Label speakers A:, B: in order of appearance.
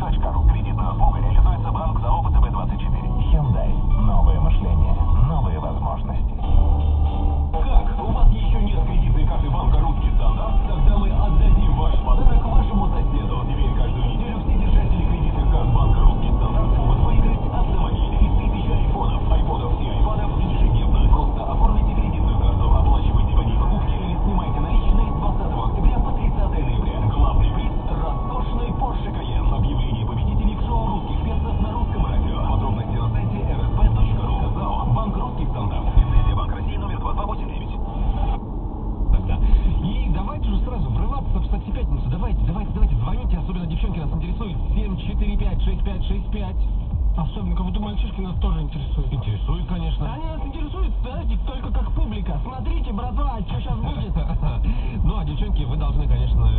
A: Hyundai.ru. Кредитная услуга реализуется банк ЗАО ВТБ-24. Hyundai. Новое мышление. Новые возможности.
B: Как? У вас еще нет кредитной карты банка «Русский стандарт»? Тогда мы отдадим ваш подарок вашему соседу. Теперь каждую неделю все держатели кредитных карт банка «Русский стандарт» могут выиграть автомобиль и 1000 айфонов и айпадов ежедневно. Просто оформите кредитную карту, оплачивайте по ней покупки или снимайте наличные с 20 октября по 30 ноября. Главный приз – роскошный Porsche Cayenne. Объявление победителей в шоу «Русских перцев» на русском радио. Подробности на сайте rsb.ru. ЗАО «Банк «Русский стандарт». Лицензия Банк России номер 2289.
C: Тогда. И давайте уже сразу врываться в Такси Пятницу. Давайте, звоните, особенно девчонки нас интересуют. 745-6565.
D: Особенно кого-то мальчишки нас тоже интересуют.
C: Интересует, конечно.
D: Они нас интересуют, знаете, только как публика. Смотрите, братва, что сейчас будет?
C: Ну, а девчонки, вы должны, конечно,